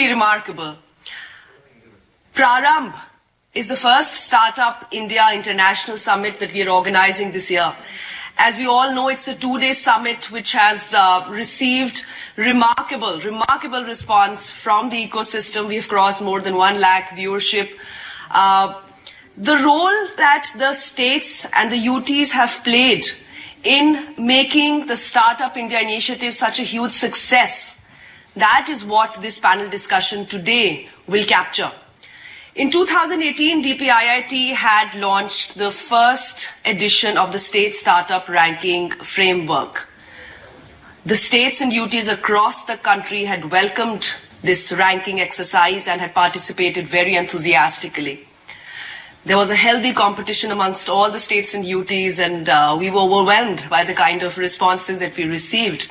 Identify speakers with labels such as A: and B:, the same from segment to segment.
A: truly remarkable. Prarambh is the first Startup India International Summit that we are organizing this year. As we all know, it's a 2-day summit which has received remarkable response from the ecosystem. We have crossed more than 1 lakh viewership. The role that the states and the UTs have played in making the Startup India initiative such a huge success, that is what this panel discussion today will capture. In 2018, DPIIT had launched the first edition of the State Startup Ranking Framework. The states and UTs across the country had welcomed this ranking exercise and had participated very enthusiastically. There was a healthy competition amongst all the states and UTs, and we were overwhelmed by the kind of responses that we received.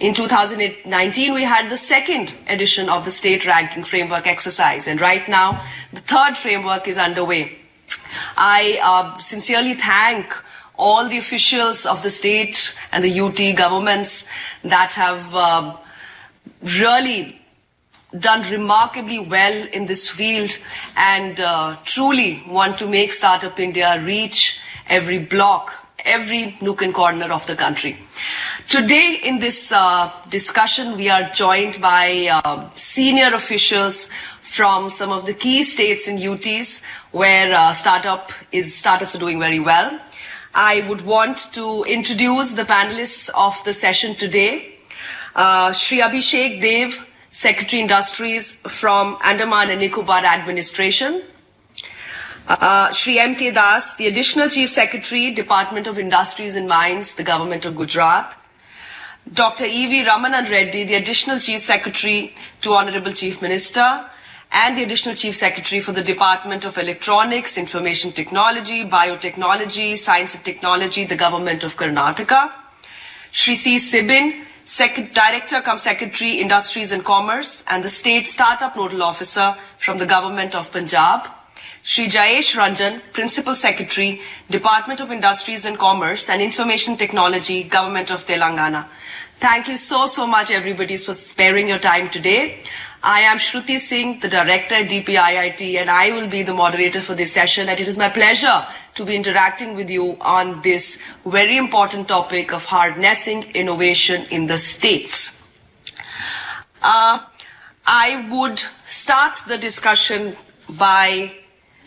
A: In 2019, we had the second edition of the State Ranking Framework exercise, and right now, the third framework is underway. I sincerely thank all the officials of the state and the UT governments that have really done remarkably well in this field and truly want to make Startup India reach every block, every nook and corner of the country. Today in this discussion, we are joined by senior officials from some of the key states and UTs where startups are doing very well. I would want to introduce the panelists of the session today. Shri Abhishek Dev, Secretary Industries from Andaman and Nicobar Administration. Shri M.K. Das, the Additional Chief Secretary, Department of Industries and Mines, the Government of Gujarat. Dr. E.V. Ramanan Reddy, the Additional Chief Secretary to Honorable Chief Minister, and the Additional Chief Secretary for the Department of Electronics, Information Technology, Biotechnology, Science and Technology, the Government of Karnataka. Shri C. Sibin, Director cum Secretary, Industries and Commerce, and the State Startup Nodal Officer from the Government of Punjab. Shri Jayesh Ranjan, Principal Secretary, Department of Industries and Commerce and Information Technology, Government of Telangana. Thank you so much, everybody, for sparing your time today. I am Shruti Singh, the Director at DPIIT, and I will be the moderator for this session. And it is my pleasure to be interacting with you on this very important topic of harnessing innovation in the states. I would start the discussion by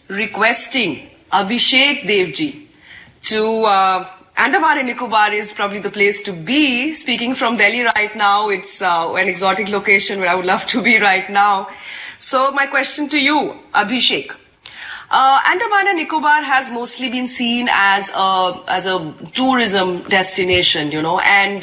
A: requesting Abhishek Devji to Andaman and Nicobar is probably the place to be. Speaking from Delhi right now, it's an exotic location where I would love to be right now. So my question to you, Abhishek. Andaman and Nicobar has mostly been seen as a tourism destination, and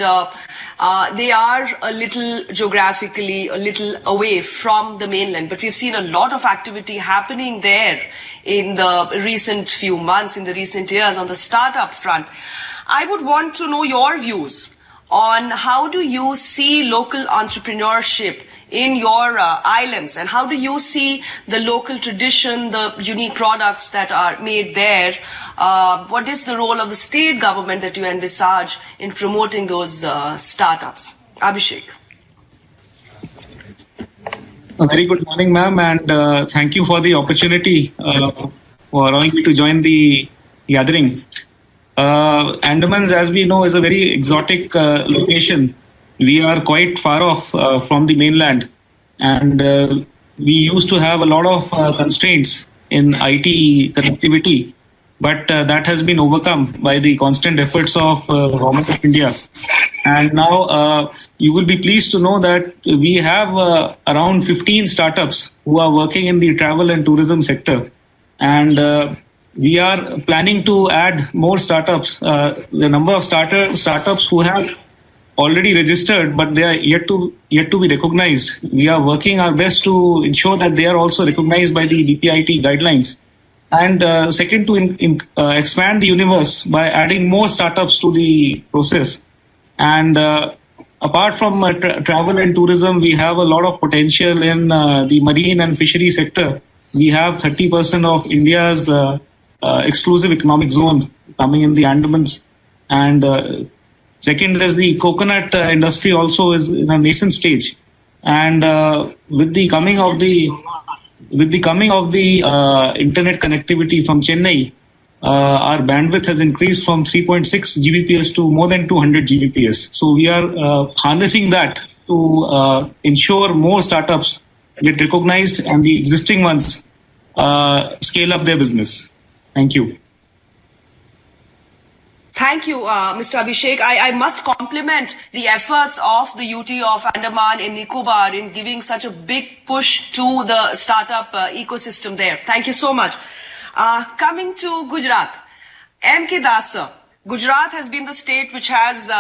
A: they are a little geographically a little away from the mainland. But we've seen a lot of activity happening there in the recent few months, in the recent years on the startup front. I would want to know your views on how do you see local entrepreneurship in your islands, and how do you see the local tradition, the unique products that are made there? What is the role of the state government that you envisage in promoting those startups? Abhishek.
B: A very good morning, ma'am, and thank you for the opportunity for allowing me to join the gathering. Andamans, as we know, is a very exotic location. We are quite far off from the mainland, and we used to have a lot of constraints in IT connectivity, but that has been overcome by the constant efforts of Government of India. And now you will be pleased to know that we have around 15 startups who are working in the travel and tourism sector, and we are planning to add more startups. The number of startups who have already registered, but they are yet to be recognized. We are working our best to ensure that they are also recognized by the DPIIT guidelines. And second, to expand the universe by adding more startups to the process. And apart from travel and tourism, we have a lot of potential in the marine and fishery sector. We have 30% of India's exclusive economic zone coming in the Andamans. And second is the coconut industry also is in a nascent stage. And with the coming of the internet connectivity from Chennai, our bandwidth has increased from 3.6 Gbps to more than 200 Gbps. So we are harnessing that to ensure more startups get recognized and the existing ones scale up their business. Thank you.
A: Thank you, Mr. Abhishek. I must compliment the efforts of the UT of Andaman and Nicobar in giving such a big push to the startup ecosystem there. Thank you so much. Coming to Gujarat, M.K. Das sir, Gujarat has been the state which has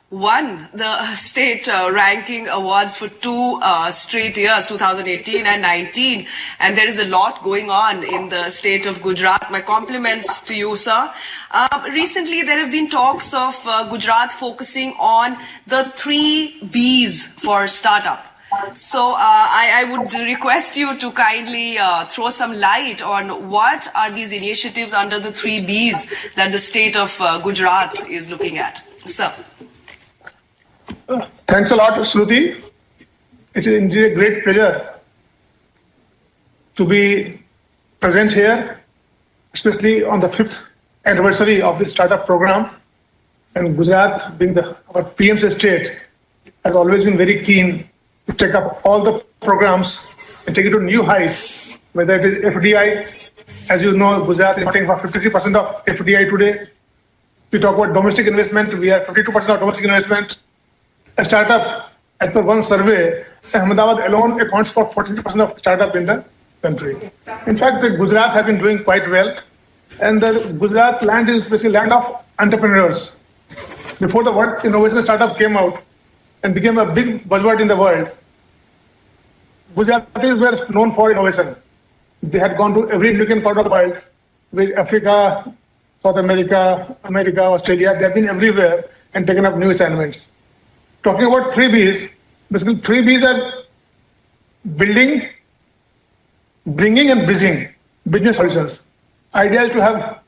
A: won the state ranking awards for 2 straight years, 2018 and 19. And there is a lot going on in the state of Gujarat. My compliments to you, sir. Recently, there have been talks of Gujarat focusing on the 3 Bs for startup. So I would request you to kindly throw some light on what are these initiatives under the 3 Bs that the state of Gujarat is looking at. Sir.
C: Thanks a lot, Shruti. It is indeed a great pleasure to be present here, especially on the 5th anniversary of this startup program. And Gujarat, being our PM's state, has always been very keen to take up all the programs and take it to new heights, whether it is FDI. As you know, Gujarat is accounting for 53% of FDI today. We talk about domestic investment, we are 52% of domestic investment. A startup, as per one survey, Ahmedabad alone accounts for 43% of startup in the country. In fact, Gujarat has been doing quite well. And the Gujarat land is basically land of entrepreneurs. Before the word innovation startup came out and became a big buzzword in the world, Gujaratis were known for innovation. They had gone to every Indian part of the world, with Africa, South America, Australia. They have been everywhere and taken up new assignments. Talking about 3 Bs, basically 3 Bs are building, bringing and bridging business solutions. Idea is to have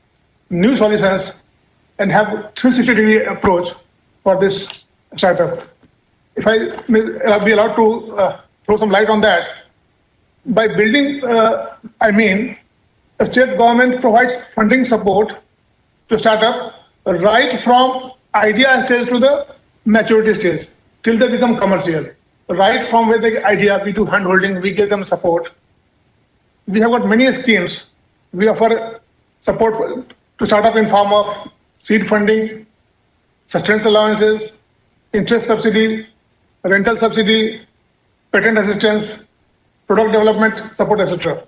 C: new solutions and have 360-degree approach for this startup. If I may be allowed to throw some light on that, by building, I mean, the state government provides funding support to startup right from idea stage to the maturity stage, till they become commercial. Right from where the idea, we do hand-holding, we give them support. We have got many schemes. We offer support to startup in form of seed funding, sustenance allowances, interest subsidy, rental subsidy, patent assistance, product development support, etc.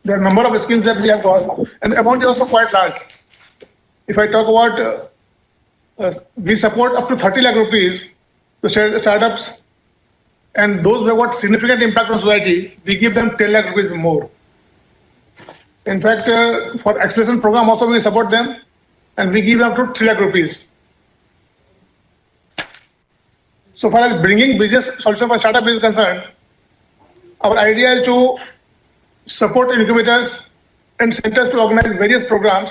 C: There are a number of schemes that we have got, and the amount is also quite large. If I talk about we support up to 30 lakh rupees to startups, and those who have got significant impact on society, we give them 10 lakh rupees more. In fact, for acceleration program also we support them, and we give them up to 3 lakh rupees. So far as bringing business solution for startup is concerned, our idea is to support incubators and centers to organize various programs.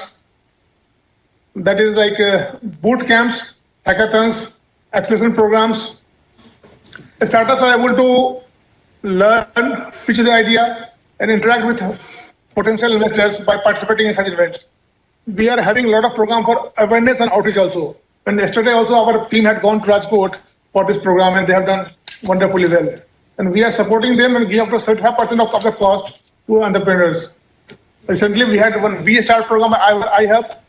C: That is like boot camps, hackathons, acceleration programs. Startups are able to learn, pitch the idea, and interact with potential investors by participating in such events. We are having a lot of program for awareness and outreach also. And yesterday also our team had gone to Rajkot for this program, and they have done wonderfully well. And we are supporting them and give up to 75% of the cost to entrepreneurs. Recently we had one V-Start program I have.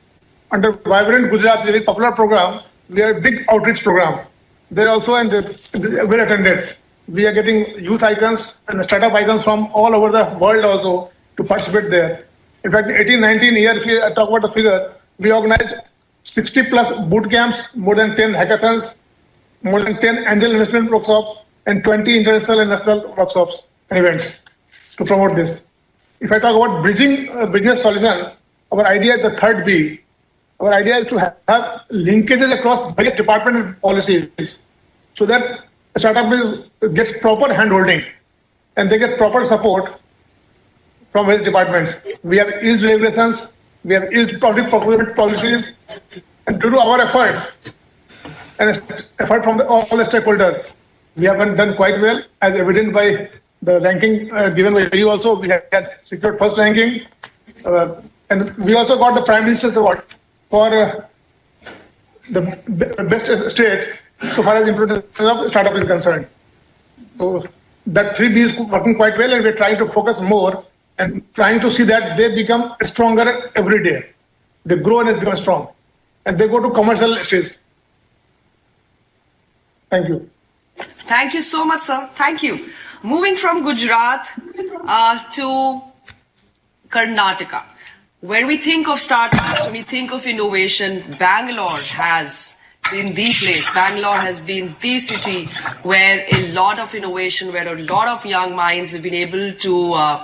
C: Under Vibrant Gujarat, a very popular program, we have a big outreach program. They're also well attended. We are getting youth icons and startup icons from all over the world also to participate there. In fact, 18-19 years, if you talk about the figure, we organized 60 plus boot camps, more than 10 hackathons, more than 10 angel investment workshops, and 20 international and national workshops and events to promote this. If I talk about bridging business solution, our idea is the 3rd B. Our idea is to have linkages across various department and policies so that a startup gets proper hand-holding and they get proper support from various departments. We have eased regulations, we have eased public procurement policies, and due to our effort and effort from all the stakeholders, we have done quite well, as evident by the ranking given by you also. We had secured first ranking. And we also got the Prime Minister's Award for the best state so far as implementation of startup is concerned. So that 3B is working quite well, and we're trying to focus more and trying to see that they become stronger every day. They grow and become strong, and they go to commercial stage. Thank you.
A: Thank you so much, sir. Thank you. Moving from Gujarat to Karnataka. When we think of startups, when we think of innovation, Bangalore has been the place. Bangalore has been the city where a lot of innovation, where a lot of young minds have been able to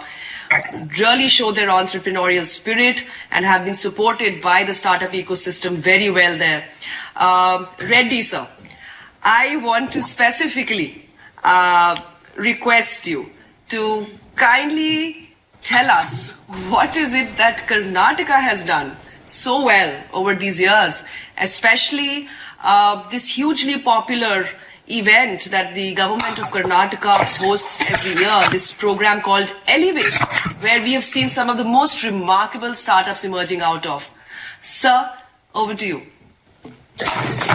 A: really show their entrepreneurial spirit and have been supported by the startup ecosystem very well there. Reddy sir, I want to specifically request you to kindly tell us what is it that Karnataka has done so well over these years, especially this hugely popular event that the government of Karnataka hosts every year, this program called Elevate, where we have seen some of the most remarkable startups emerging out of. Sir, over to you.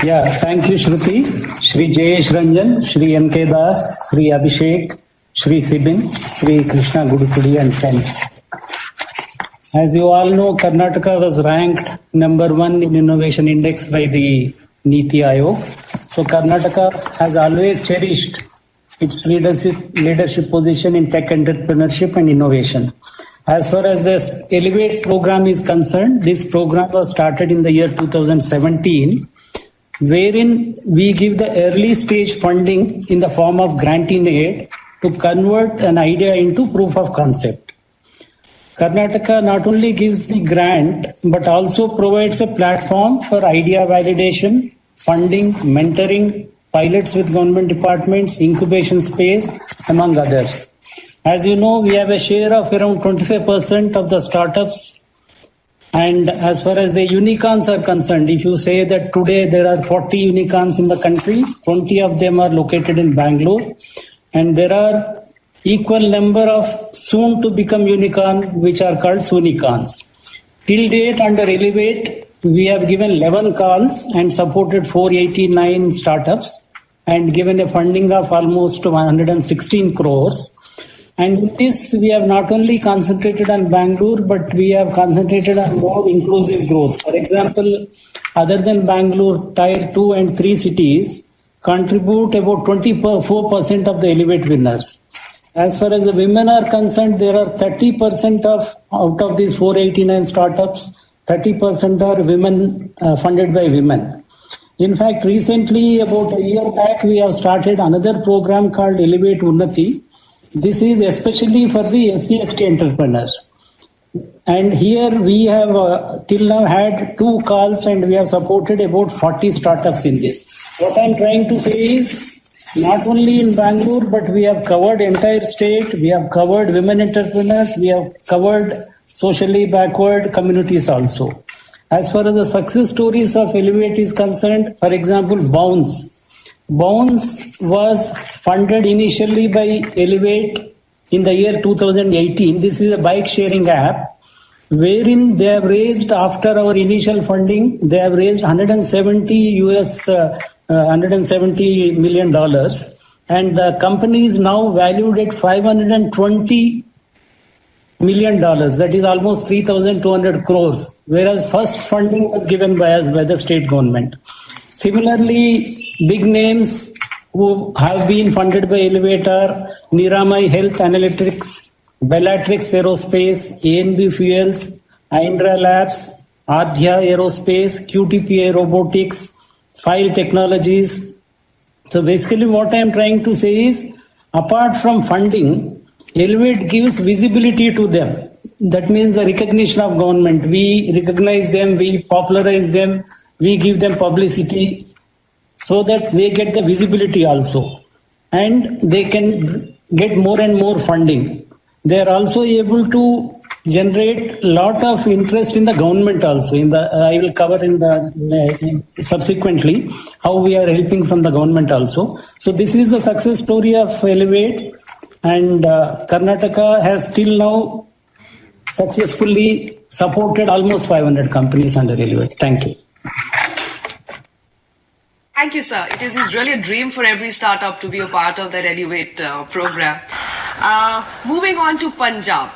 D: Yeah, thank you, Shruti. Shri Jayesh Ranjan, Shri M.K. Das, Shri Abhishek, Shri Sibin, Shri Krishna Gudukudi and friends. As you all know, Karnataka was ranked #1 in Innovation Index by the Niti Aayog. So Karnataka has always cherished its leadership position in tech entrepreneurship and innovation. As far as the Elevate program is concerned, this program was started in the year 2017, wherein we give the early stage funding in the form of grant in aid to convert an idea into proof of concept. Karnataka not only gives the grant, but also provides a platform for idea validation, funding, mentoring, pilots with government departments, incubation space, among others. As you know, we have a share of around 25% of the startups. And as far as the unicorns are concerned, if you say that today there are 40 unicorns in the country, 20 of them are located in Bangalore, and there are equal number of soon to become unicorn, which are called Sunicorns. Till date, under Elevate, we have given 11 calls and supported 489 startups and given a funding of almost 116 crores. And with this, we have not only concentrated on Bangalore, but we have concentrated on more inclusive growth. For example, other than Bangalore, Tier 2 and 3 cities contribute about 24% of the Elevate winners. As far as the women are concerned, there are 30% out of these 489 startups, 30% are women funded by women. In fact, recently, about a year back, we have started another program called Elevate Unnati. This is especially for the SC/ST entrepreneurs. And here we have till now had 2 calls and we have supported about 40 startups in this. What I'm trying to say is, not only in Bangalore, but we have covered entire state, we have covered women entrepreneurs, we have covered socially backward communities also. As far as the success stories of Elevate is concerned, for example, Bounce. Bounce was funded initially by Elevate in the year 2018. This is a bike sharing app wherein they have raised, after our initial funding, they have raised $170 million, and the company is now valued at $520 million. That is almost 3,200 crores, whereas first funding was given by us by the state government. Similarly, big names who have been funded by Elevate are Niramai Health Analytics, Bellatrix Aerospace, ANB Fuels, Indra Labs, Adhya Aerospace, QTPA Robotics, File Technologies. So basically what I am trying to say is, apart from funding, Elevate gives visibility to them. That means the recognition of government. We recognize them, we popularize them, we give them publicity so that they get the visibility also. And they can get more and more funding. They are also able to generate lot of interest in the government also. I will cover in the subsequently how we are helping from the government also. So this is the success story of Elevate, and Karnataka has till now successfully supported almost 500 companies under Elevate. Thank you.
A: Thank you, sir. It is really a dream for every startup to be a part of that Elevate program. Moving on to Punjab.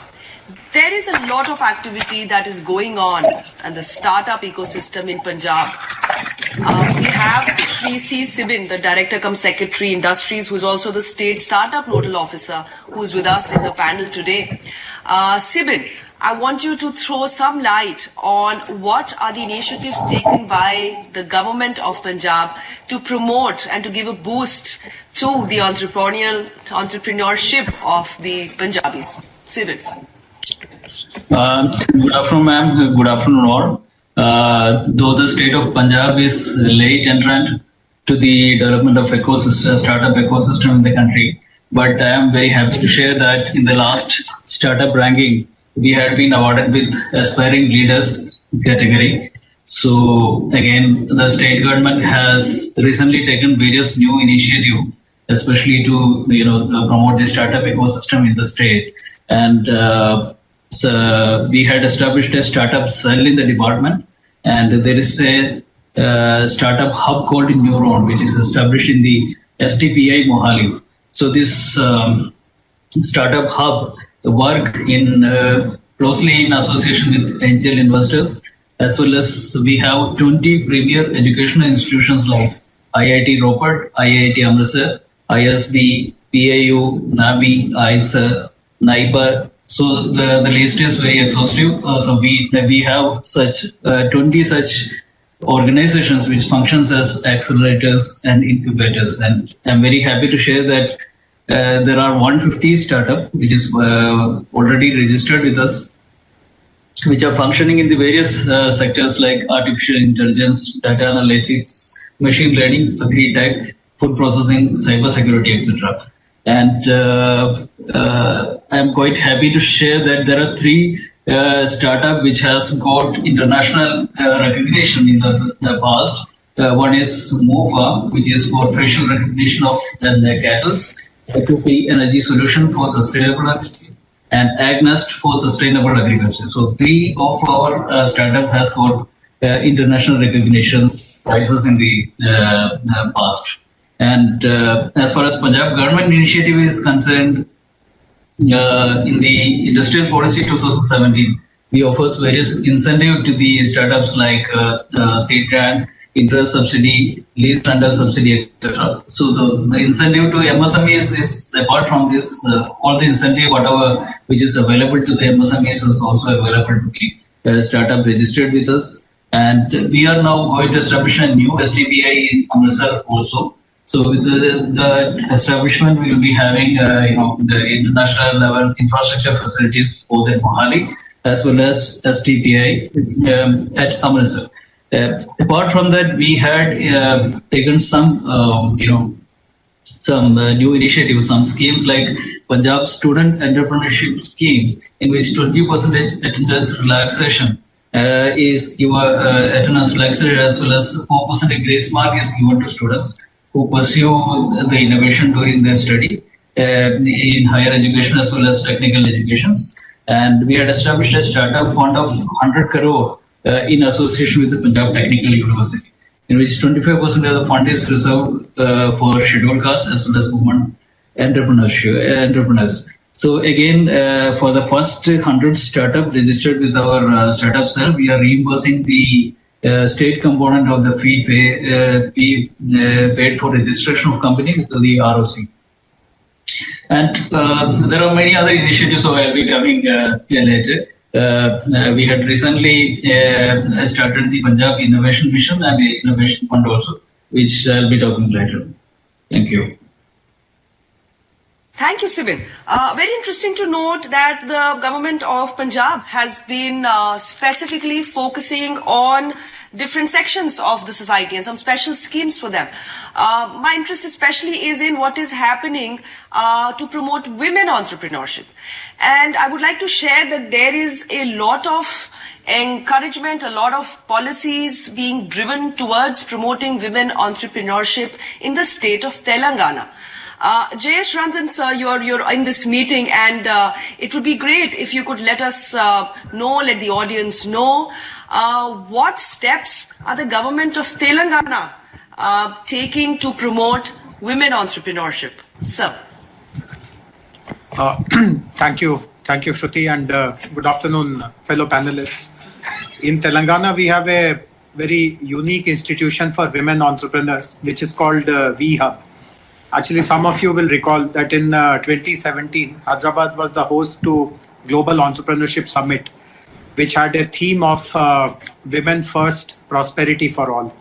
A: There is a lot of activity that is going on in the startup ecosystem in Punjab. We have Shri C. Sibin, the Director cum Secretary Industries, who is also the State Startup Nodal Officer, who is with us in the panel today. Sibin, I want you to throw some light on what are the initiatives taken by the government of Punjab to promote and to give a boost to the entrepreneurship of the Punjabis. Sibin.
E: Good afternoon, ma'am. Good afternoon, all. Though the state of Punjab is late entrant to the development of startup ecosystem in the country, but I am very happy to share that in the last startup ranking, we had been awarded with aspiring leaders category. So again, the state government has recently taken various new initiatives, especially to promote the startup ecosystem in the state. And so we had established a startup cell in the department, and there is a startup hub called Neuron, which is established in the STPI Mohali. So this startup hub work in closely in association with angel investors, as well as we have 20 premier educational institutions like IIT Ropar, IIT Amritsar, ISB, PAU, NABI, IISER, NIPA. So the list is very exhaustive. So we have such 20 such organizations which functions as accelerators and incubators. And I'm very happy to share that there are 150 startups which is already registered with us, which are functioning in the various sectors like artificial intelligence, data analytics, machine learning, agri-tech, food processing, cyber security, etc. And I'm quite happy to share that there are 3 startups which has got international recognition in the past. One is MOFA, which is for facial recognition of cattle, F2P Energy Solution for Sustainable Agriculture, and Agnest for Sustainable Agriculture. So 3 of our startup has got international recognition prizes in the past. And as far as Punjab government initiative is concerned, in the Industrial Policy 2017, we offer various incentives to the startups like seed grant, interest subsidy, lease under subsidy, etc. So the incentive to MSMEs is apart from this, all the incentive whatever which is available to the MSMEs is also available to the startup registered with us. And we are now going to establish a new STPI in Amritsar also. So with the establishment, we will be having the international level infrastructure facilities both at Mohali as well as STPI at Amritsar. Apart from that, we had taken some new initiatives, some schemes like Punjab Student Entrepreneurship Scheme, in which 20% attendance relaxation is given, attendance relaxation as well as 4% grace mark is given to students who pursue the innovation during their study in higher education as well as technical educations. And we had established a startup fund of 100 crore in association with the Punjab Technical University, in which 25% of the fund is reserved for scheduled castes as well as women entrepreneurs. So again, for the first 100 startup registered with our startup cell, we are reimbursing the state component of the fee paid for registration of company with the ROC. And there are many other initiatives, so I'll be coming later. We had recently started the Punjab Innovation Mission and the Innovation Fund also, which I'll be talking later. Thank you.
A: Thank you, Sibin. Very interesting to note that the government of Punjab has been specifically focusing on different sections of the society and some special schemes for them. My interest especially is in what is happening to promote women entrepreneurship. And I would like to share that there is a lot of encouragement, a lot of policies being driven towards promoting women entrepreneurship in the state of Telangana. Jayesh Ranjan sir, you're in this meeting, and it would be great if you could let us know, let the audience know, what steps are the government of Telangana taking to promote women entrepreneurship. Sir.
F: Thank you, Shruti, and good afternoon, fellow panelists. In Telangana, we have a very unique institution for women entrepreneurs, which is called VHub. Actually, some of you will recall that in 2017, Hyderabad was the host to Global Entrepreneurship Summit, which had a theme of Women First, Prosperity for All.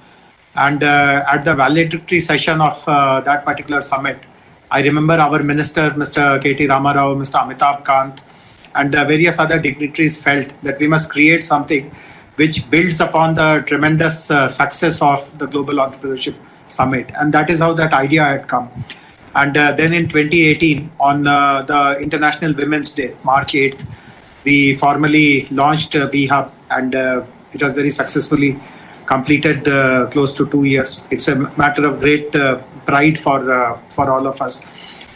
F: And at the valedictory session of that particular summit, I remember our minister, Mr. K.T. Ramarao, Mr. Amitabh Kant, and various other dignitaries felt that we must create something which builds upon the tremendous success of the Global Entrepreneurship Summit. And that is how that idea had come. And then in 2018, on the International Women's Day, March 8th, we formally launched VHub, and it was very successfully completed close to 2 years. It's a matter of great pride for all of us.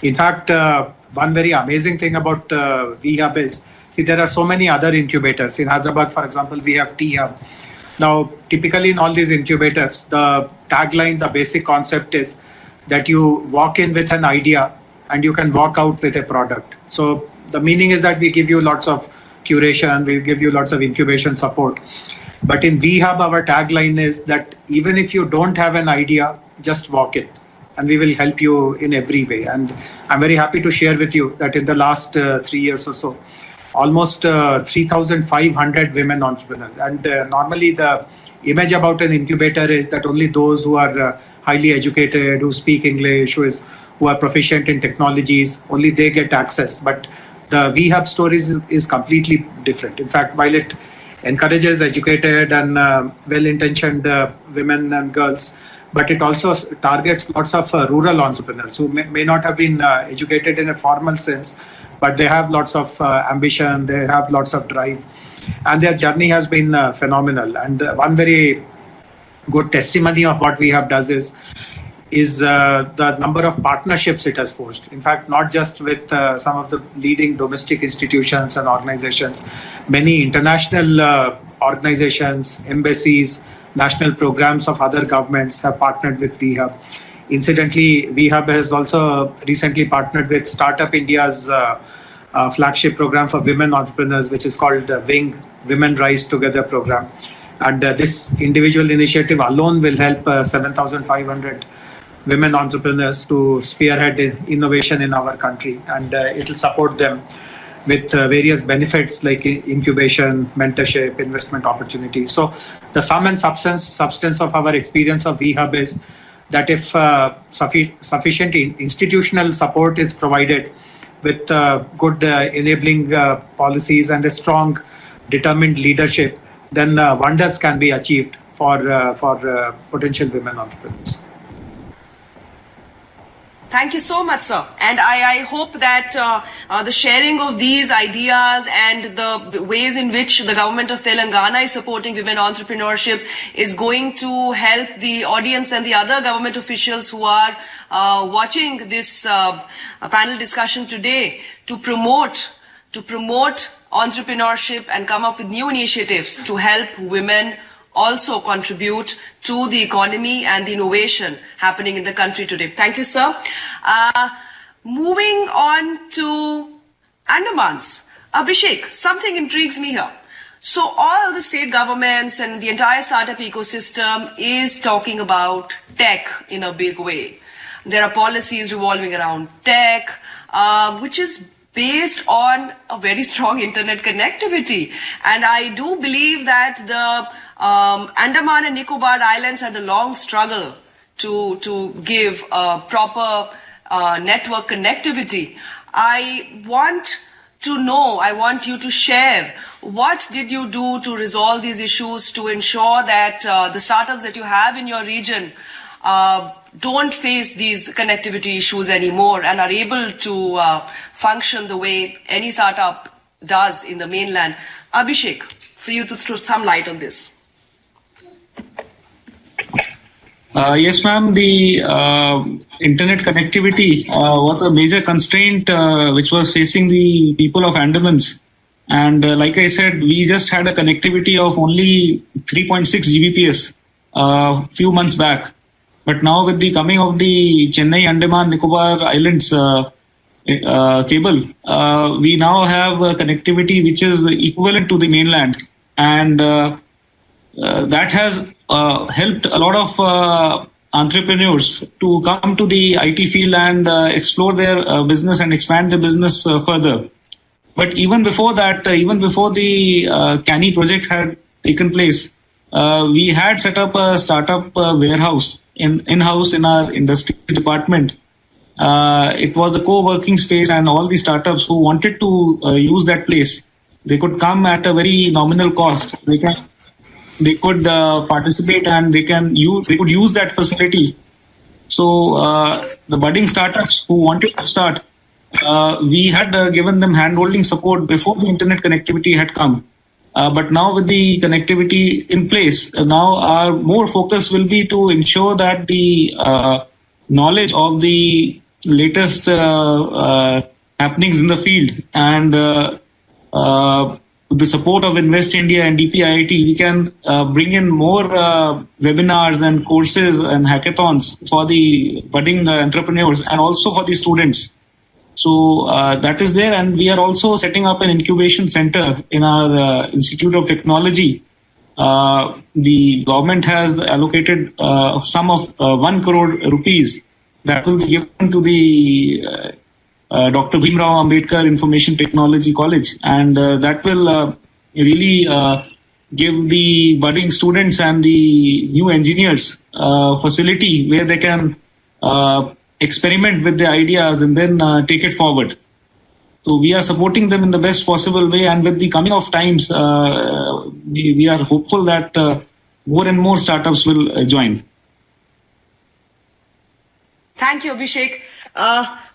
F: In fact, one very amazing thing about VHub is, see, there are so many other incubators. In Hyderabad, for example, we have T-Hub. Now, typically in all these incubators, the tagline, the basic concept is that you walk in with an idea and you can walk out with a product. So the meaning is that we give you lots of curation, we give you lots of incubation support. But in VHub, our tagline is that even if you don't have an idea, just walk it, and we will help you in every way. And I'm very happy to share with you that in the last 3 years or so, almost 3,500 women entrepreneurs. And normally the image about an incubator is that only those who are highly educated, who speak English, who are proficient in technologies, only they get access. But the VHub stories is completely different. In fact, while it encourages educated and well-intentioned women and girls, but it also targets lots of rural entrepreneurs who may not have been educated in a formal sense, but they have lots of ambition, they have lots of drive, and their journey has been phenomenal. And one very good testimony of what VHub does is the number of partnerships it has forged. In fact, not just with some of the leading domestic institutions and organizations, many international organizations, embassies, national programs of other governments have partnered with VHub. Incidentally, VHub has also recently partnered with Startup India's flagship program for women entrepreneurs, which is called WING, Women Rise Together program. And this individual initiative alone will help 7,500 women entrepreneurs to spearhead innovation in our country. And it will support them with various benefits like incubation, mentorship, investment opportunities. So the sum and substance of our experience of VHub is that if sufficient institutional support is provided with good enabling policies and a strong, determined leadership, then wonders can be achieved for potential women entrepreneurs.
A: Thank you so much, sir. And I hope that the sharing of these ideas and the ways in which the government of Telangana is supporting women entrepreneurship is going to help the audience and the other government officials who are watching this panel discussion today to promote entrepreneurship and come up with new initiatives to help women also contribute to the economy and the innovation happening in the country today. Thank you, sir. Moving on to Andamans. Abhishek, something intrigues me here. So all the state governments and the entire startup ecosystem is talking about tech in a big way. There are policies revolving around tech, which is based on a very strong internet connectivity. And I do believe that the Andaman and Nicobar Islands had a long struggle to give a proper network connectivity. I want to know, I want you to share, what did you do to resolve these issues to ensure that the startups that you have in your region don't face these connectivity issues anymore and are able to function the way any startup does in the mainland? Abhishek, for you to throw some light on this.
B: Yes, ma'am. The internet connectivity was a major constraint which was facing the people of Andamans. And like I said, we just had a connectivity of only 3.6 Gbps a few months back. But now with the coming of the Chennai Andaman Nicobar Islands cable, we now have a connectivity which is equivalent to the mainland. And that has helped a lot of entrepreneurs to come to the IT field and explore their business and expand their business further. But even before that, even before the Canny project had taken place, we had set up a startup warehouse in-house in our industries department. It was a co-working space, and all the startups who wanted to use that place, they could come at a very nominal cost. They could participate, and they could use that facility. So the budding startups who wanted to start, we had given them hand-holding support before the internet connectivity had come. But now with the connectivity in place, now our more focus will be to ensure that the knowledge of the latest happenings in the field and with the support of Invest India and DPIIT, we can bring in more webinars and courses and hackathons for the budding entrepreneurs and also for the students. So that is there, and we are also setting up an incubation center in our Institute of Technology. The government has allocated a sum of 1 crore rupees that will be given to the Dr. Bhimrao Ambedkar Information Technology College, and that will really give the budding students and the new engineers facility where they can experiment with the ideas and then take it forward. So we are supporting them in the best possible way, and with the coming of times, we are hopeful that more and more startups will join.
A: Thank you, Abhishek.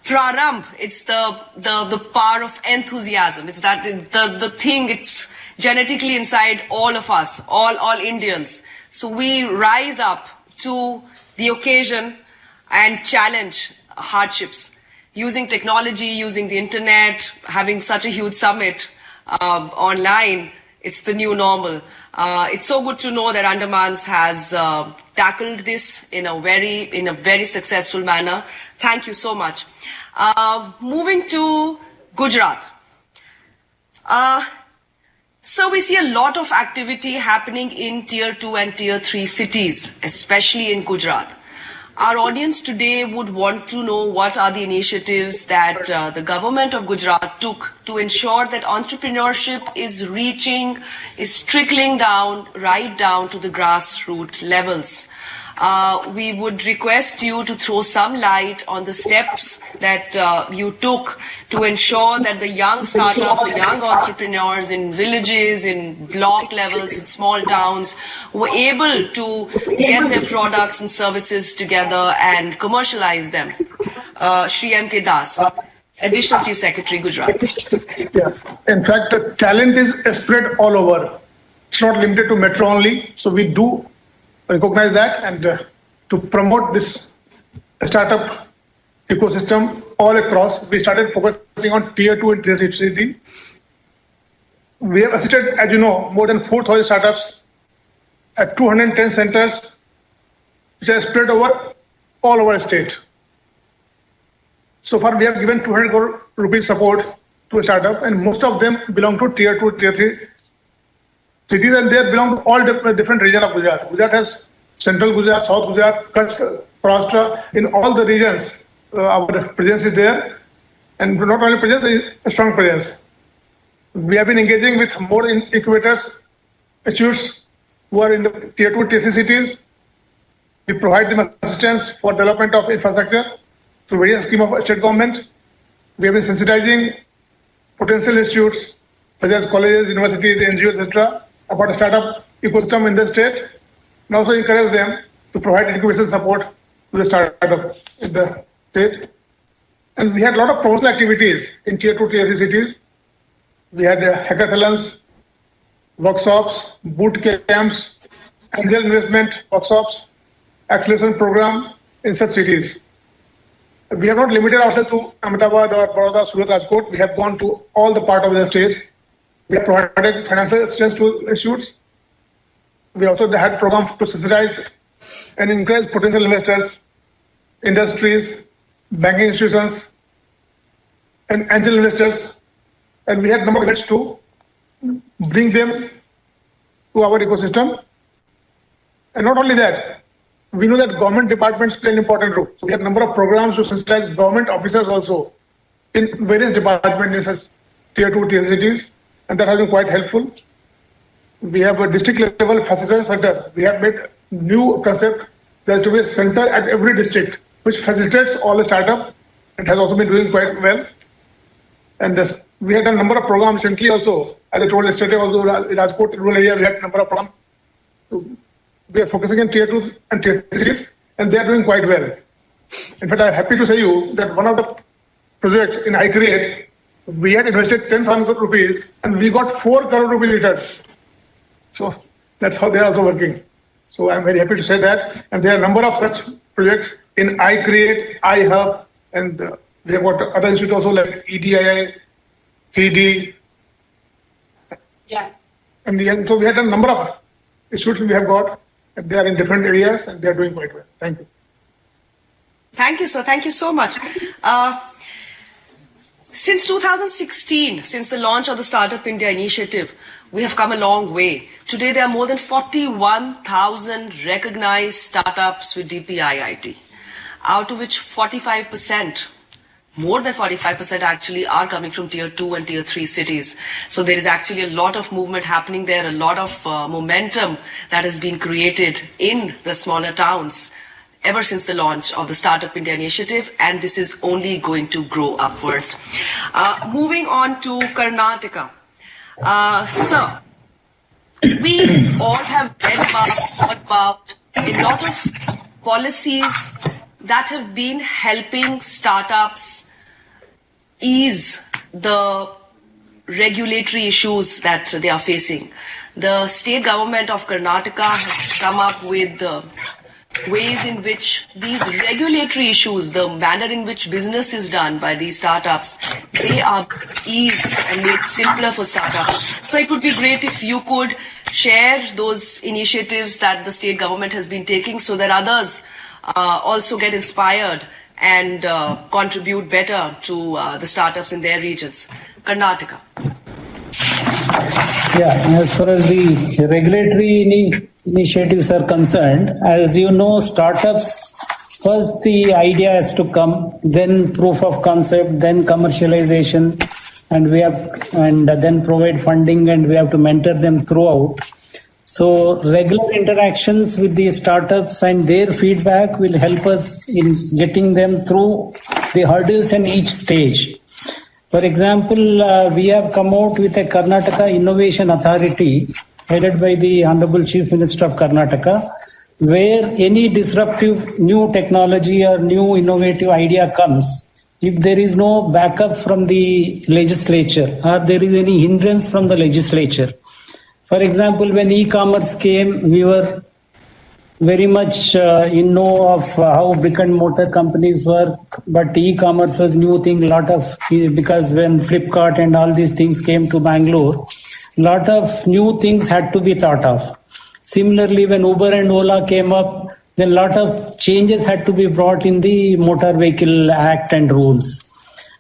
A: Prarambh, it's the power of enthusiasm. It's that the thing. It's genetically inside all of us, all Indians. So we rise up to the occasion and challenge hardships using technology, using the internet, having such a huge summit online. It's the new normal. It's so good to know that Andamans has tackled this in a very successful manner. Thank you so much. Moving to Gujarat. So we see a lot of activity happening in Tier 2 and Tier 3 cities, especially in Gujarat. Our audience today would want to know what are the initiatives that the government of Gujarat took to ensure that entrepreneurship is trickling down, right down to the grassroots levels. We would request you to throw some light on the steps that you took to ensure that the young startups, the young entrepreneurs in villages, in block levels, in small towns, were able to get their products and services together and commercialize them. Shri M.K. Das, Additional Chief Secretary, Gujarat.
C: Yeah. In fact, the talent is spread all over. It's not limited to metro only. So we do recognize that, and to promote this startup ecosystem all across, we started focusing on Tier 2 and Tier 3 cities. We have assisted, as you know, more than 4,000 startups at 210 centers, which are spread over all over the state. So far, we have given 200 crore rupees support to a startup, and most of them belong to Tier 2, Tier 3 cities, and they belong to all different regions of Gujarat. Gujarat has Central Gujarat, South Gujarat, Kutch, Saurashtra. In all the regions, our presence is there, and not only presence, a strong presence. We have been engaging with more incubators, institutes who are in the Tier 2, Tier 3 cities. We provide them assistance for development of infrastructure through various schemes of state government. We have been sensitizing potential institutes such as colleges, universities, NGOs, etc., about a startup ecosystem in the state, and also encourage them to provide incubation support to the startup in the state. And we had a lot of promotional activities in tier 2, tier 3 cities. We had hackathons, workshops, boot camps, angel investment workshops, acceleration program in such cities. We have not limited ourselves to Ahmedabad or Baroda, Surat, Rajkot. We have gone to all the part of the state. We have provided financial assistance to institutes. We also had programs to sensitize and encourage potential investors, industries, banking institutions, and angel investors. And we had a number of events to bring them to our ecosystem. And not only that, we know that government departments play an important role. So we have a number of programs to sensitize government officers also in various departments in such tier 2, tier cities, and that has been quite helpful. We have a district level facilitation center. We have made new concept. There has to be a center at every district which facilitates all the startup. It has also been doing quite well. And this, we had a number of programs recently also. As I told yesterday, also in Rajkot rural area, we had a number of programs. We are focusing on tier 2 and tier 3 cities, and they are doing quite well. In fact, I'm happy to say you that one of the projects in iCreate, we had invested 10,000 rupees and we got 4 crore rupee returns. So that's how they are also working. So I'm very happy to say that. And there are a number of such projects in iCreate, iHub, and we have got other institutes also like EDII, 3D.
A: Yeah.
C: And so we had a number of institutes we have got, and they are in different areas and they are doing quite well. Thank you.
A: Thank you, sir. Thank you so much. Since 2016, since the launch of the Startup India initiative, we have come a long way. Today, there are more than 41,000 recognized startups with DPIIT, out of which 45%, more than 45% actually, are coming from tier 2 and tier 3 cities. So there is actually a lot of movement happening there, a lot of momentum that has been created in the smaller towns ever since the launch of the Startup India initiative, and this is only going to grow upwards. Moving on to Karnataka. Sir, we all have read about a lot of policies that have been helping startups ease the regulatory issues that they are facing. The state government of Karnataka has come up with ways in which these regulatory issues, the manner in which business is done by these startups, they are eased and made simpler for startups. So it would be great if you could share those initiatives that the state government has been taking so that others also get inspired and contribute better to the startups in their regions. Karnataka.
D: Yeah, as far as the regulatory initiatives are concerned, as you know, startups, first the idea has to come, then proof of concept, then commercialization, and then provide funding, and we have to mentor them throughout. So regular interactions with the startups and their feedback will help us in getting them through the hurdles in each stage. For example, we have come out with a Karnataka Innovation Authority headed by the Honorable Chief Minister of Karnataka, where any disruptive new technology or new innovative idea comes, if there is no backup from the legislature or there is any hindrance from the legislature. For example, when e-commerce came, we were very much in know of how brick and mortar companies work, but e-commerce was new thing, because when Flipkart and all these things came to Bangalore, lot of new things had to be thought of. Similarly, when Uber and Ola came up, then a lot of changes had to be brought in the Motor Vehicle Act and rules.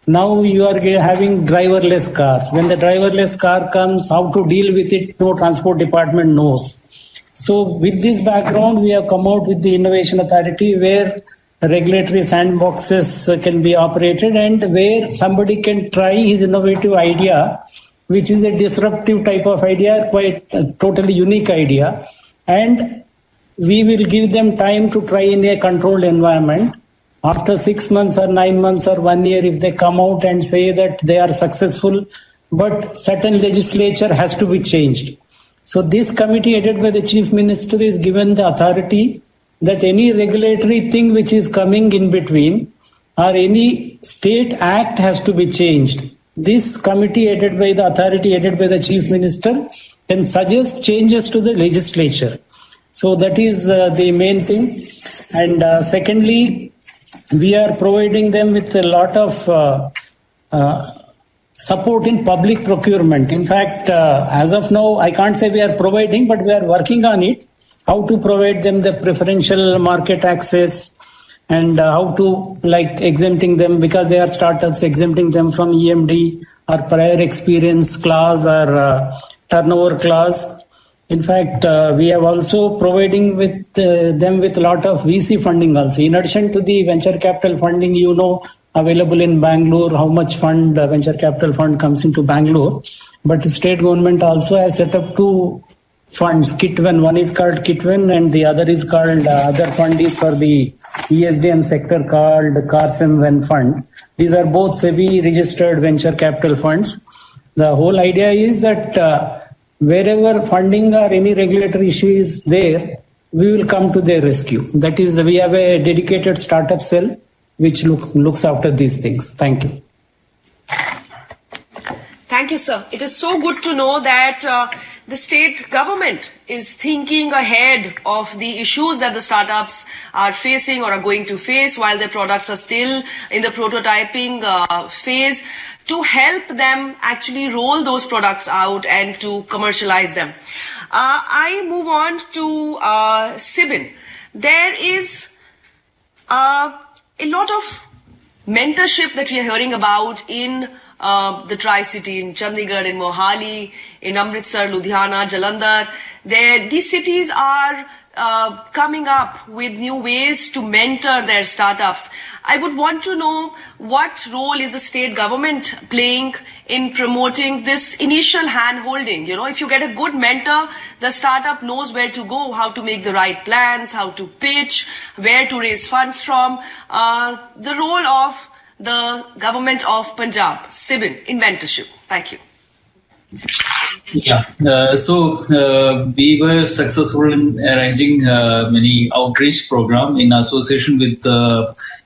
D: Now you are having driverless cars. When the driverless car comes, how to deal with it, no transport department knows. So with this background, we have come out with the Innovation Authority where regulatory sandboxes can be operated and where somebody can try his innovative idea, which is a disruptive type of idea, quite a totally unique idea. And we will give them time to try in a controlled environment. After 6 months or 9 months or 1 year, if they come out and say that they are successful, but certain legislature has to be changed. So this committee headed by the Chief Minister is given the authority that any regulatory thing which is coming in between or any state act has to be changed. This committee headed by the authority headed by the Chief Minister can suggest changes to the legislature. So that is the main thing. And secondly, we are providing them with a lot of support in public procurement. In fact, as of now, I can't say we are providing, but we are working on it, how to provide them the preferential market access and how to exempting them because they are startups, exempting them from EMD or prior experience clause or turnover clause. In fact, we have also providing with them with a lot of VC funding also. In addition to the venture capital funding, available in Bangalore, how much fund, venture capital fund comes into Bangalore. But the state government also has set up two funds, KITWEN. One is called KITWEN and the other is called, other fund is for the ESDM sector called CARSEM Fund. These are both SEBI registered venture capital funds. The whole idea is that wherever funding or any regulatory issue is there, we will come to their rescue. That is, we have a dedicated startup cell which looks after these things. Thank you.
A: Thank you, sir. It is so good to know that the state government is thinking ahead of the issues that the startups are facing or are going to face while their products are still in the prototyping phase, to help them actually roll those products out and to commercialize them. I move on to Sibin. There is a lot of mentorship that we are hearing about in the Tri-City, in Chandigarh, in Mohali, in Amritsar, Ludhiana, Jalandhar. These cities are coming up with new ways to mentor their startups. I would want to know what role is the state government playing in promoting this initial hand-holding. If you get a good mentor, the startup knows where to go, how to make the right plans, how to pitch, where to raise funds from. The role of the government of Punjab, Sibin, in mentorship. Thank you.
E: Yeah, so we were successful in arranging many outreach program in association with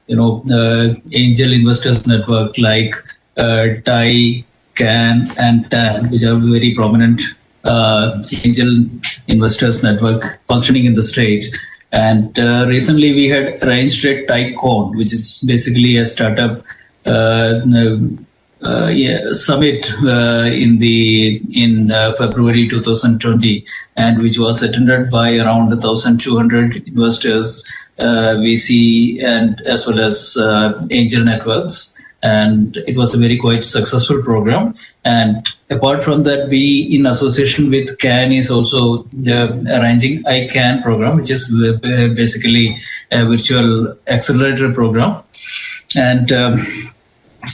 E: angel investors network like TIE, CAN, and TAN, which are very prominent angel investors network functioning in the state. And recently we had arranged a TICON, which is basically a startup summit in February 2020, and which was attended by around 1,200 investors, VC, and as well as angel networks. And it was a very quite successful program. And apart from that, we, in association with CAN, is also arranging iCAN program, which is basically a virtual accelerator program. And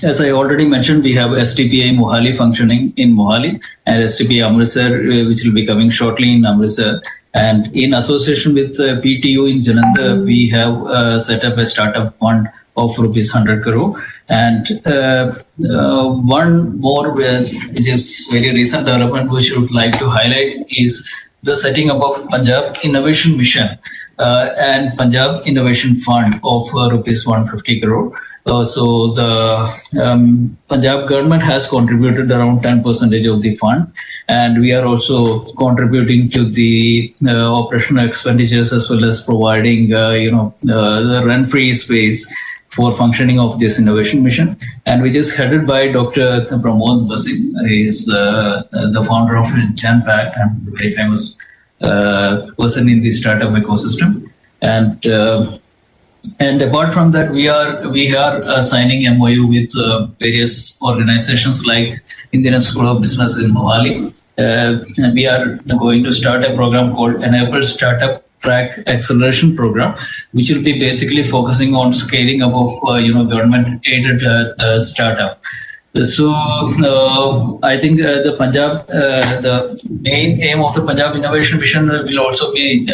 E: as I already mentioned, we have STPI Mohali functioning in Mohali and STPI Amritsar, which will be coming shortly in Amritsar. And in association with PTU in Jalandhar, we have set up a startup fund of rupees 100 crore. And one more, which is very recent development, which I would like to highlight, is the setting up of Punjab Innovation Mission and Punjab Innovation Fund of rupees 150 crore. So the Punjab government has contributed around 10% of the fund, and we are also contributing to the operational expenditures as well as providing the rent-free space for functioning of this innovation mission, and which is headed by Dr. Pramod Basing. He is the founder of Genpact and very famous person in the startup ecosystem. And apart from that, we are signing MOU with various organizations like Indian School of Business in Mohali. And we are going to start a program called Enable Startup Track Acceleration Program, which will be basically focusing on scaling up of government-aided startup. So I think the Punjab, the main aim of the Punjab Innovation Mission will also be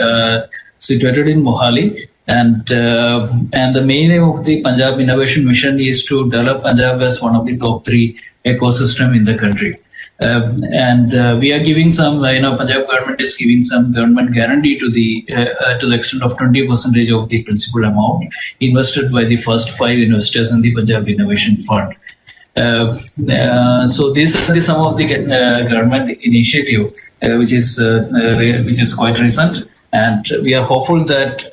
E: situated in Mohali. And the main aim of the Punjab Innovation Mission is to develop Punjab as one of the top 3 ecosystem in the country. We are giving some, Punjab government is giving some government guarantee to the extent of 20% of the principal amount invested by the first 5 investors in the Punjab Innovation Fund. So these are some of the government initiative which is quite recent, and we are hopeful that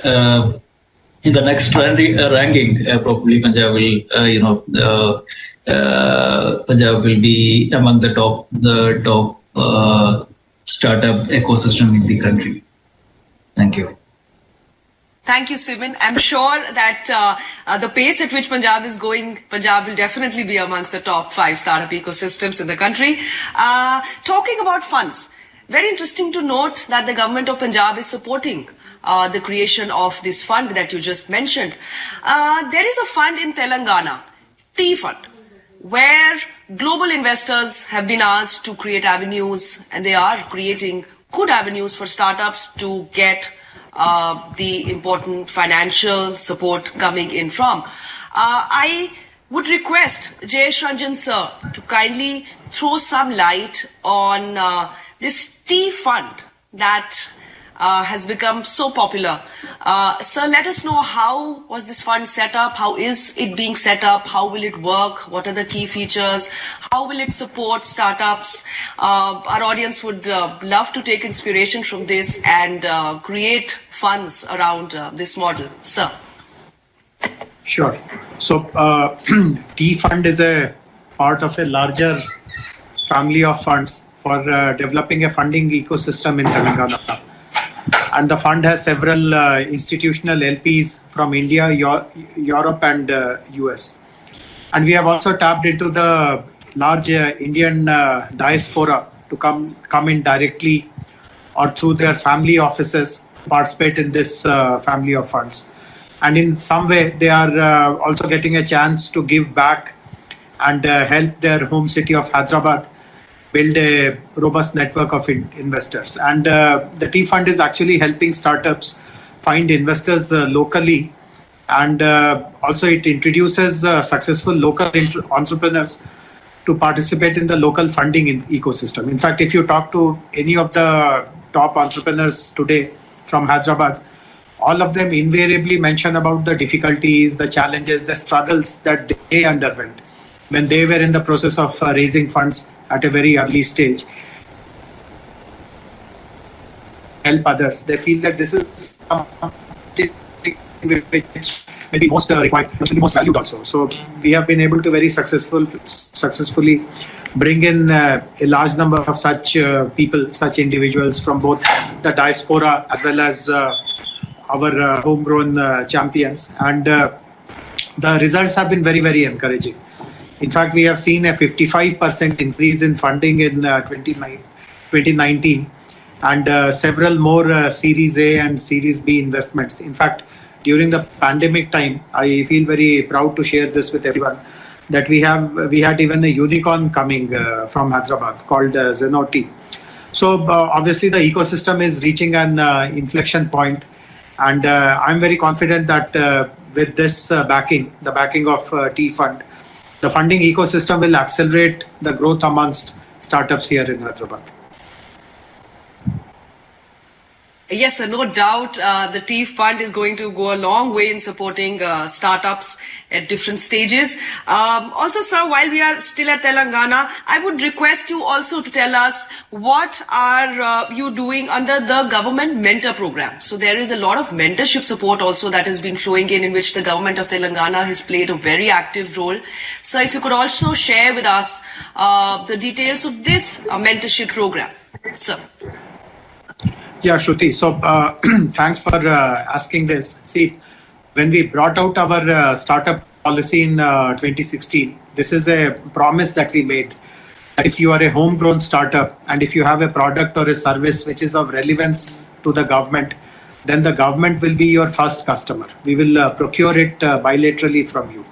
E: in the next ranking, probably Punjab will Punjab will be among the top startup ecosystem in the country. Thank you.
A: Thank you, Sibin. I'm sure that the pace at which Punjab is going, Punjab will definitely be amongst the top 5 startup ecosystems in the country. Talking about funds, very interesting to note that the government of Punjab is supporting the creation of this fund that you just mentioned. There is a fund in Telangana, T Fund, where global investors have been asked to create avenues, and they are creating good avenues for startups to get the important financial support coming in from. I would request Jayesh Ranjan sir to kindly throw some light on this T Fund that has become so popular. Sir, let us know, how was this fund set up? How is it being set up? How will it work? What are the key features? How will it support startups? Our audience would love to take inspiration from this and create funds around this model. Sir.
F: Sure. So T Fund is a part of a larger family of funds for developing a funding ecosystem in Telangana. And the fund has several institutional LPs from India, Europe and US. And we have also tapped into the large Indian diaspora to come in directly or through their family offices, participate in this family of funds. And in some way, they are also getting a chance to give back and help their home city of Hyderabad build a robust network of investors. And the T Fund is actually helping startups find investors locally, and also it introduces successful local entrepreneurs to participate in the local funding ecosystem. In fact, if you talk to any of the top entrepreneurs today from Hyderabad, all of them invariably mention about the difficulties, the challenges, the struggles that they underwent when they were in the process of raising funds at a very early stage. Help others. They feel that this is something which may be most required, most valued also. So we have been able to very successfully bring in a large number of such people, such individuals from both the diaspora as well as our homegrown champions. And the results have been very, very encouraging. In fact, we have seen a 55% increase in funding in 2019 and several more Series A and Series B investments. In fact, during the pandemic time, I feel very proud to share this with everyone that we had even a unicorn coming from Hyderabad called Zenoti. So obviously the ecosystem is reaching an inflection point, and I'm very confident that with this backing, the backing of T Fund, the funding ecosystem will accelerate the growth amongst startups here in Hyderabad.
A: Yes, sir, no doubt the T Fund is going to go a long way in supporting startups at different stages. Also, sir, while we are still at Telangana, I would request you also to tell us what are you doing under the government mentor program. So there is a lot of mentorship support also that has been flowing in which the government of Telangana has played a very active role. So if you could also share with us the details of this mentorship program, sir.
F: Yeah, Shruti. So thanks for asking this. See, when we brought out our startup policy in 2016, this is a promise that we made. That if you are a homegrown startup and if you have a product or a service which is of relevance to the government, then the government will be your first customer. We will procure it bilaterally from you.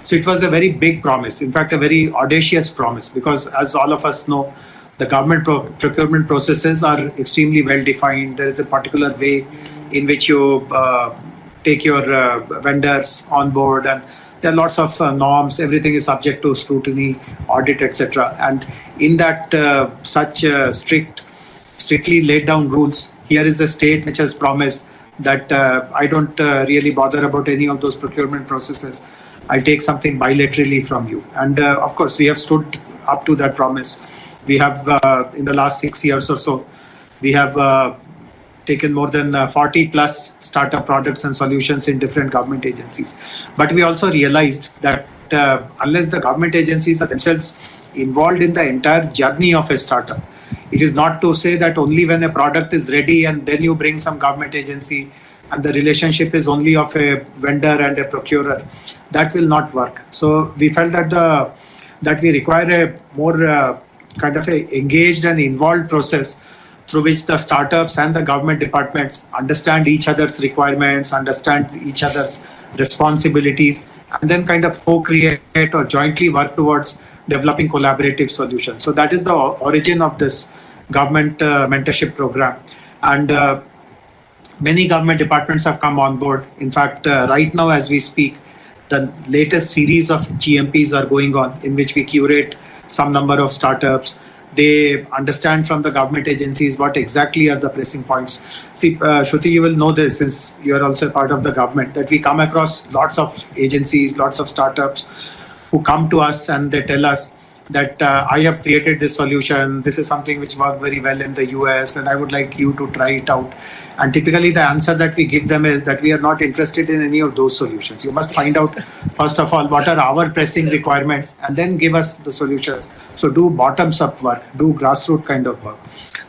F: So it was a very big promise. In fact, a very audacious promise, because as all of us know, the government procurement processes are extremely well defined. There is a particular way in which you take your vendors on board, and there are lots of norms. Everything is subject to scrutiny, audit, etc. And in that such strictly laid down rules, here is a state which has promised that I don't really bother about any of those procurement processes. I'll take something bilaterally from you. And of course, we have stood up to that promise. We have, in the last 6 years or so, we have taken more than 40 plus startup products and solutions in different government agencies. But we also realized that unless the government agencies are themselves involved in the entire journey of a startup, it is not to say that only when a product is ready and then you bring some government agency and the relationship is only of a vendor and a procurer. That will not work. So we felt that we require a more kind of a engaged and involved process through which the startups and the government departments understand each other's requirements, understand each other's responsibilities, and then kind of co-create or jointly work towards developing collaborative solutions. So that is the origin of this government mentorship program. And many government departments have come on board. In fact, right now as we speak, the latest series of GMPs are going on in which we curate some number of startups. They understand from the government agencies what exactly are the pressing points. See, Shruti, you will know this since you are also part of the government, that we come across lots of agencies, lots of startups who come to us and they tell us that I have created this solution. This is something which worked very well in the US and I would like you to try it out. And typically the answer that we give them is that we are not interested in any of those solutions. You must find out, first of all, what are our pressing requirements and then give us the solutions. So do bottoms up work, do grassroots kind of work.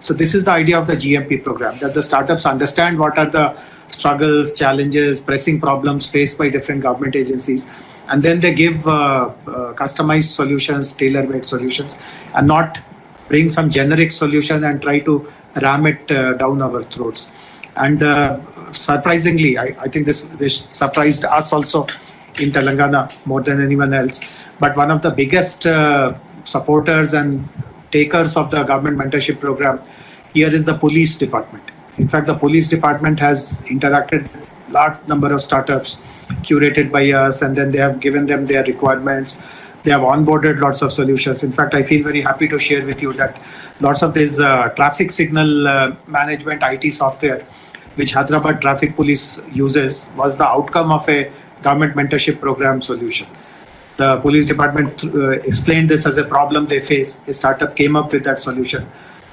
F: So this is the idea of the GMP program, that the startups understand what are the struggles, challenges, pressing problems faced by different government agencies. And then they give customized solutions, tailor-made solutions, and not bring some generic solution and try to ram it down our throats. And surprisingly, I think this surprised us also in Telangana more than anyone else. But one of the biggest supporters and takers of the government mentorship program here is the police department. In fact, the police department has interacted with a large number of startups curated by us, and then they have given them their requirements. They have onboarded lots of solutions. In fact, I feel very happy to share with you that lots of this traffic signal management IT software, which Hyderabad Traffic Police uses, was the outcome of a government mentorship program solution. The police department explained this as a problem they face. A startup came up with that solution.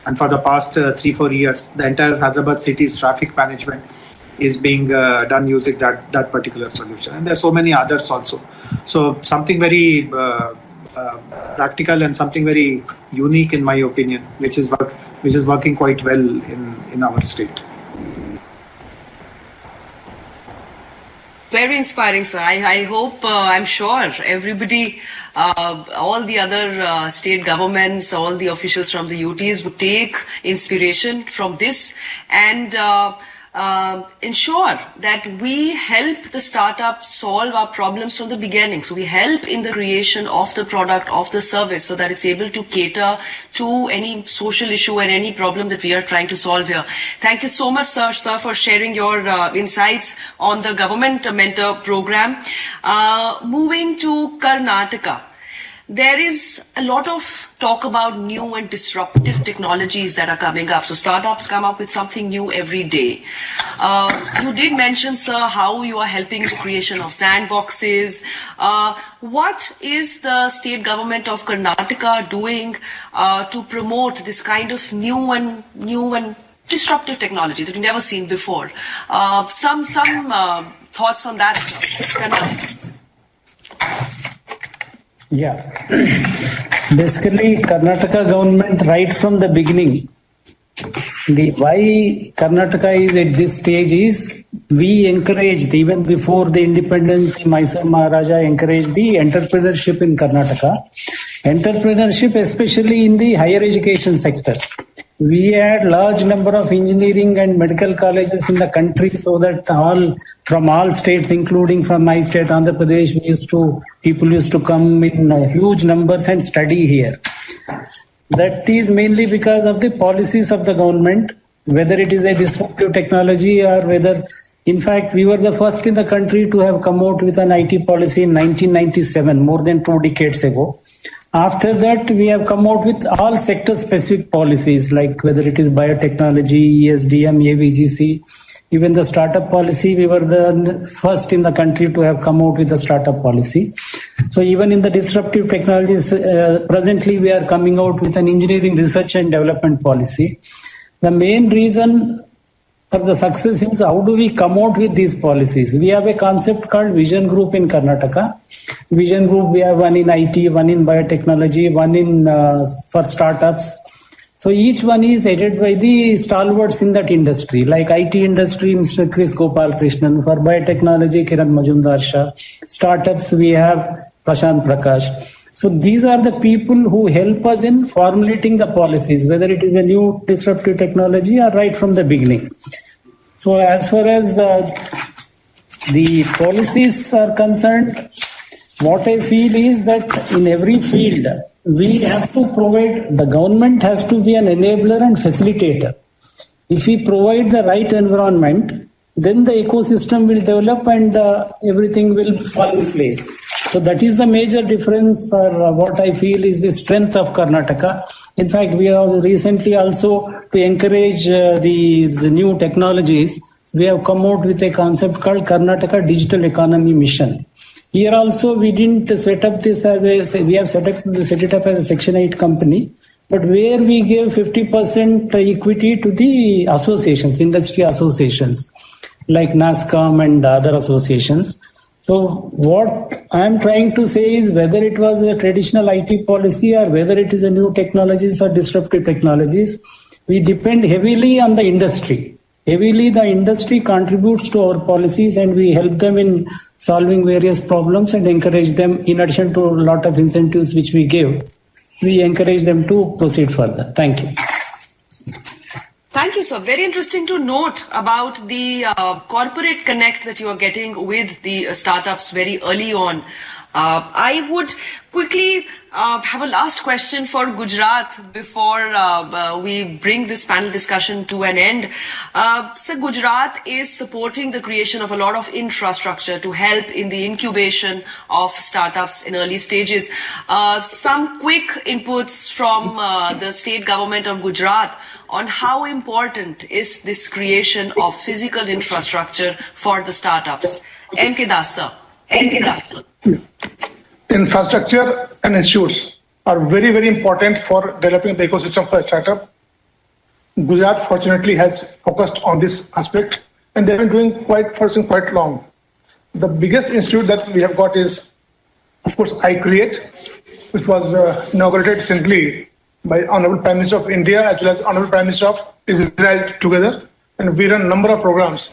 F: And for the past 3-4 years, the entire Hyderabad city's traffic management is being done using that particular solution. And there are so many others also. So something very practical and something very unique in my opinion, which is working quite well in our state.
A: Very inspiring, sir. I hope, I'm sure everybody, all the other state governments, all the officials from the UTs would take inspiration from this and ensure that we help the startups solve our problems from the beginning. So we help in the creation of the product, of the service, so that it's able to cater to any social issue and any problem that we are trying to solve here. Thank you so much, sir, for sharing your insights on the government mentor program. Moving to Karnataka. There is a lot of talk about new and disruptive technologies that are coming up. So startups come up with something new every day. You did mention, sir, how you are helping the creation of sandboxes. What is the state government of Karnataka doing to promote this kind of new and disruptive technology that we've never seen before? Some thoughts on that, sir?
D: Yeah. Basically, Karnataka government, right from the beginning, why Karnataka is at this stage is we encouraged, even before the independence, Mysore Maharaja encouraged the entrepreneurship in Karnataka. Entrepreneurship, especially in the higher education sector. We had large number of engineering and medical colleges in the country, so that from all states, including from my state, Andhra Pradesh, people used to come in huge numbers and study here. That is mainly because of the policies of the government, whether it is a disruptive technology or whether In fact, we were the first in the country to have come out with an IT policy in 1997, more than 2 decades ago. After that, we have come out with all sector-specific policies, like whether it is biotechnology, ESDM, AVGC, even the startup policy. We were the first in the country to have come out with the startup policy. So even in the disruptive technologies, presently we are coming out with an engineering research and development policy. The main reason for the success is how do we come out with these policies. We have a concept called Vision Group in Karnataka. Vision Group, we have one in IT, one in biotechnology, one in for startups. So each one is headed by the stalwarts in that industry. Like IT industry, Mr. Chris Gopal Krishnan. For biotechnology, Kiran Majumdar Shah. Startups, we have Prashant Prakash. So these are the people who help us in formulating the policies, whether it is a new disruptive technology or right from the beginning. So as far as the policies are concerned, what I feel is that in every field, we have to provide, the government has to be an enabler and facilitator. If we provide the right environment, then the ecosystem will develop and everything will fall in place. So that is the major difference, or what I feel is the strength of Karnataka. In fact, we have recently also, to encourage these new technologies, we have come out with a concept called Karnataka Digital Economy Mission. Here also, we didn't set up this as we have set it up as a Section 8 company, but where we gave 50% equity to the associations, industry associations, like NASCOM and other associations. So what I'm trying to say is whether it was a traditional IT policy or whether it is a new technologies or disruptive technologies, we depend heavily on the industry. Heavily the industry contributes to our policies and we help them in solving various problems and encourage them, in addition to a lot of incentives which we give, we encourage them to proceed further. Thank you.
A: Thank you, sir. Very interesting to note about the corporate connect that you are getting with the startups very early on. I would quickly have a last question for Gujarat before we bring this panel discussion to an end. So Gujarat is supporting the creation of a lot of infrastructure to help in the incubation of startups in early stages. Some quick inputs from the state government of Gujarat on how important is this creation of physical infrastructure for the startups. M.K. Das, sir. M.K. Das, sir.
C: Infrastructure and institutes are very, very important for developing the ecosystem for a startup. Gujarat fortunately has focused on this aspect and they've been doing quite long. The biggest institute that we have got is, of course, iCreate, which was inaugurated recently by Honorable Prime Minister of India as well as Honorable Prime Minister of Israel together. And we run a number of programs.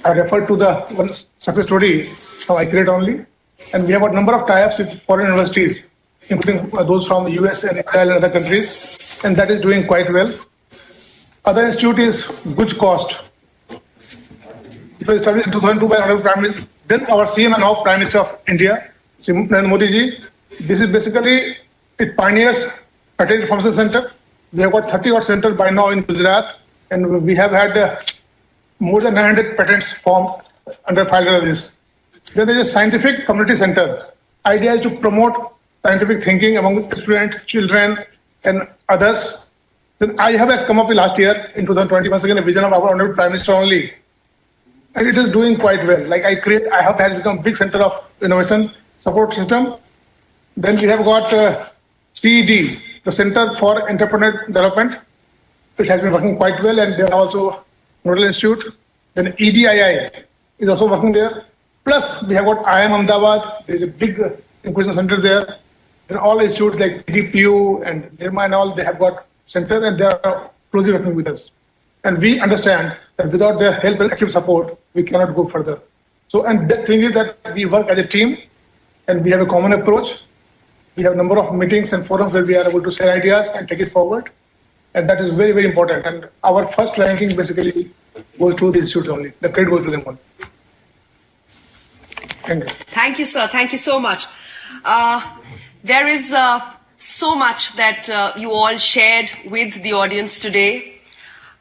C: I refer to the one success story from iCreate only. And we have a number of tie-ups with foreign universities, including those from the US and Israel and other countries. And that is doing quite well. Other institute is Guj Cost. It was established in 2002 by Honorable Prime Minister, then our CM and now Prime Minister of India, Narendra Modi ji. This is basically, it pioneers patent information center. We have got 30 odd centers by now in Gujarat, and we have had more than 900 patents formed under filed under this. Then there is a scientific community center. Idea is to promote scientific thinking among students, children, and others. Then iHub has come up last year in 2020, once again a vision of our Honorable Prime Minister only. And it is doing quite well. Like iHub has become a big center of innovation support system. Then we have got CED, the Center for Entrepreneur Development, which has been working quite well, and they are also Nodal Institute. Then EDII is also working there. Plus, we have got IIM Ahmedabad. There is a big incubation center there. Then all institutes like DPU and NIRMA and all, they have got center and they are closely working with us. And we understand that without their help and active support, we cannot go further. So, and the thing is that we work as a team and we have a common approach. We have a number of meetings and forums where we are able to share ideas and take it forward. And that is very, very important. And our first ranking basically goes to the institutes only. The credit goes to them only. Thank you.
A: Thank you, sir. Thank you so much. There is so much that you all shared with the audience today.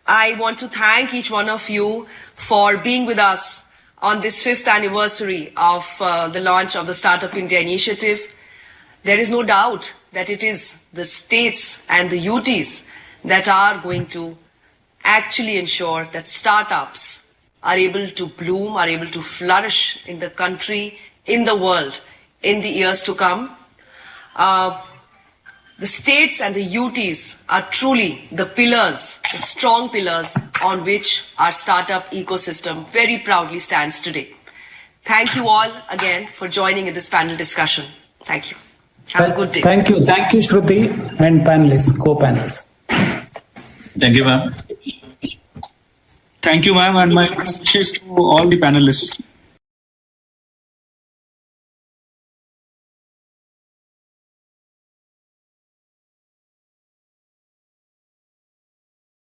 A: I want to thank each one of you for being with us on this 5th anniversary of the launch of the Startup India initiative. There is no doubt that it is the states and the UTs that are going to actually ensure that startups are able to bloom, are able to flourish in the country, in the world, in the years to come. The states and the UTs are truly the pillars, the strong pillars on which our startup ecosystem very proudly stands today. Thank you all again for joining in this panel discussion. Thank you. Have a good day.
D: Thank you, Shruti and panelists, co-panelists.
E: Thank you, ma'am.
B: Thank you, ma'am, and my best wishes to all the panelists.